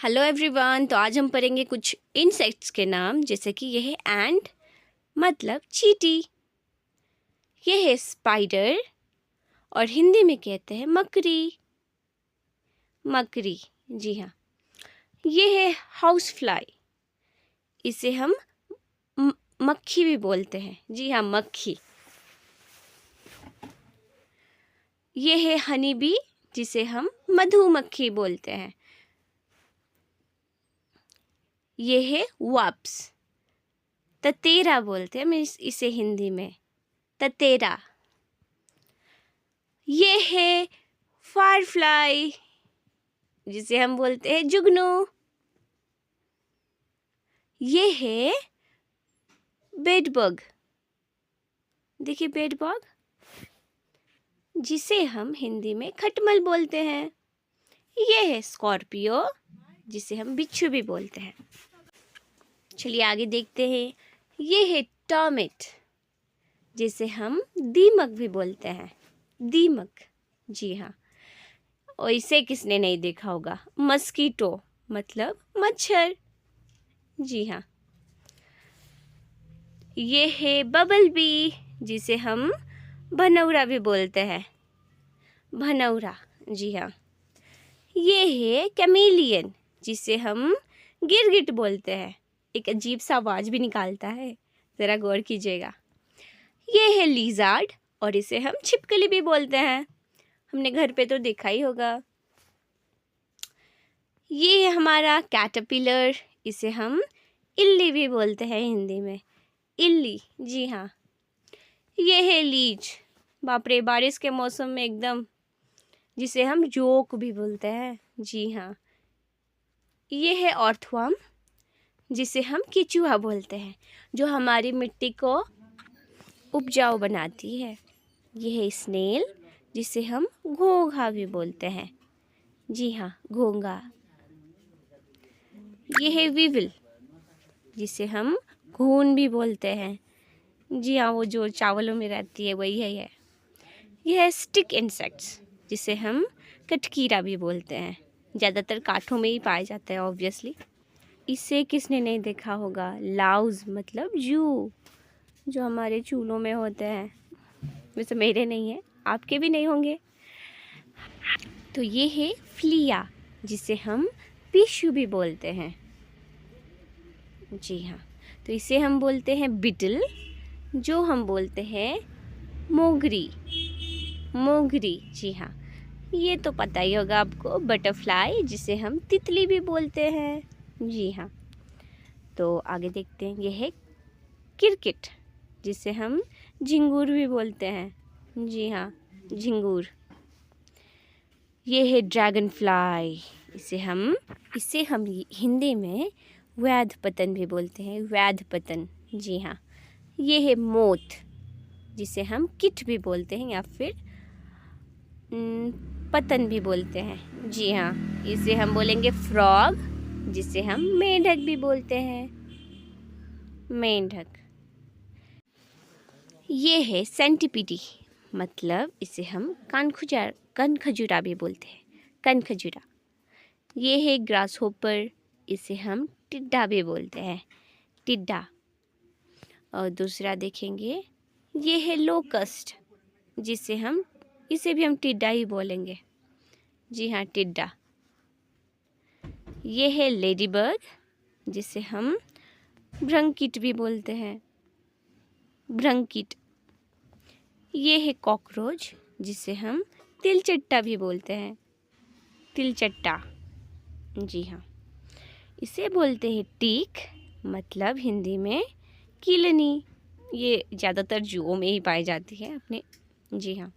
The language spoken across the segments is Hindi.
Hello everyone. तो आज हम पढ़ेंगे कुछ इंसेक्ट्स के नाम, जैसे कि यह है एंट मतलब चींटी, यह है स्पाइडर और हिंदी में कहते हैं मकड़ी। मकड़ी, जी हाँ। यह है हाउस फ्लाई, इसे हम मक्खी भी बोलते हैं, जी हाँ मक्खी। यह है हनी बी, जिसे हम मधुमक्खी बोलते हैं। यह है वाप्स, ततेरा बोलते हैं इसे हिंदी में, ततेरा। ये है फायरफ्लाई, जिसे हम बोलते हैं जुगनू। ये है बेडबग, देखिए बेडबग, जिसे हम हिंदी में खटमल बोलते हैं। ये है स्कॉर्पियो, जिसे हम बिच्छू भी बोलते हैं। चलिए आगे देखते हैं। ये है टर्मिट, जिसे हम दीमक भी बोलते हैं, दीमक, जी हाँ। और इसे किसने नहीं देखा होगा, मस्कीटो मतलब मच्छर, जी हाँ। ये है बबल बी, जिसे हम भनौरा भी बोलते हैं, भनौरा, जी हाँ। ये है कैमेलियन, जिसे हम गिरगिट बोलते हैं, एक अजीब सा आवाज़ भी निकालता है, ज़रा गौर कीजिएगा। ये है लिज़ार्ड, और इसे हम छिपकली भी बोलते हैं, हमने घर पे तो देखा ही होगा। ये है हमारा कैटरपिलर, इसे हम इल्ली भी बोलते हैं हिंदी में, इल्ली, जी हाँ। ये है लीच, बाप रे, बारिश के मौसम में एकदम, जिसे हम जोक भी बोलते हैं, जी हाँ। ये है अर्थवर्म, जिसे हम केचुआ बोलते हैं, जो हमारी मिट्टी को उपजाऊ बनाती है। ये है स्नेल, जिसे हम घोंघा भी बोलते हैं, जी हाँ घोंघा। ये है वीविल, जिसे हम घून भी बोलते हैं, जी हाँ, वो जो चावलों में रहती है वही है। यह है स्टिक इंसेक्ट्स, जिसे हम कटकीरा भी बोलते हैं, ज़्यादातर काठों में ही पाया जाता है ऑब्वियसली। इसे किसने नहीं देखा होगा, लाउज मतलब जू, जो हमारे चूल्हों में होते हैं, वैसे मेरे नहीं है, आपके भी नहीं होंगे। तो ये है फ्लिया, जिसे हम पिशू भी बोलते हैं, जी हाँ। तो इसे हम बोलते हैं बिटल, जो हम बोलते हैं मोगरी, मोगरी, जी हाँ। ये तो पता ही होगा आपको, बटरफ्लाई, जिसे हम तितली भी बोलते हैं, जी हाँ। तो आगे देखते हैं। यह है क्रिकेट, जिसे हम झिंगूर भी बोलते हैं, जी हाँ झिंगूर। ये है ड्रैगन फ्लाई, इसे हम हिंदी में वैध पतन भी बोलते हैं, वैध पतन, जी हाँ। ये है मोथ, जिसे हम किट भी बोलते हैं या फिर पतन भी बोलते हैं, जी हाँ। इसे हम बोलेंगे फ्रॉग, जिसे हम मेंढक भी बोलते हैं, मेंढक। ये है सेंटिपीडी, मतलब इसे हम कनखजूरा भी बोलते हैं, कनखजूरा। ये है ग्रास होपर, इसे हम टिड्डा भी बोलते हैं, टिड्डा। और दूसरा देखेंगे, ये है लोकस्ट, इसे भी हम टिड्डा ही बोलेंगे, जी हाँ टिड्डा। ये है लेडीबर्ड, जिसे हम भ्रंकीट भी बोलते हैं, भ्रंकीट। ये है कॉकरोच, जिसे हम तिलचट्टा भी बोलते हैं, तिलचट्टा, जी हाँ। इसे बोलते हैं टीक, मतलब हिंदी में कीलनी। ये ज़्यादातर जूओं में ही पाई जाती है अपने, जी हाँ।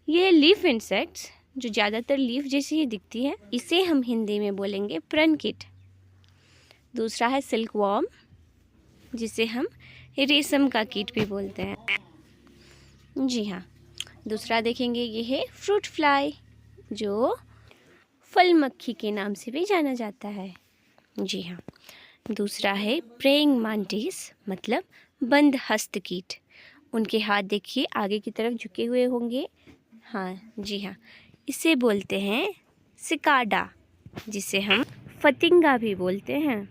ये लीफ इंसेक्ट्स, जो ज़्यादातर लीफ जैसी ही दिखती है, इसे हम हिंदी में बोलेंगे प्रनकिट। दूसरा है सिल्क वॉर्म, जिसे हम रेशम का कीट भी बोलते हैं, जी हाँ। दूसरा देखेंगे, ये है फ्रूट फ्लाई, जो फल मक्खी के नाम से भी जाना जाता है, जी हाँ। दूसरा है प्रेइंग मांटिस, मतलब बंद हस्त कीट। उनके हाथ देखिए आगे की तरफ झुके हुए होंगे, हाँ जी हाँ। इसे बोलते हैं सिकाडा, जिसे हम फतिंगा भी बोलते हैं।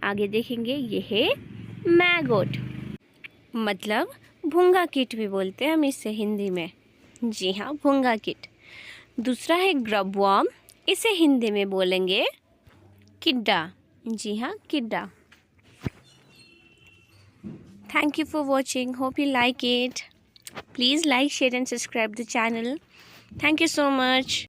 आगे देखेंगे, ये है मैगोट, मतलब भूंगा कीट भी बोलते हैं हम इसे हिंदी में। जी हाँ, भूंगा कीट। दूसरा है ग्रबवर्म, इसे हिंदी में बोलेंगे किड्डा। जी हाँ, किड्डा। Thank you for watching. Hope you like it. Please like, share and subscribe the channel. Thank you so much.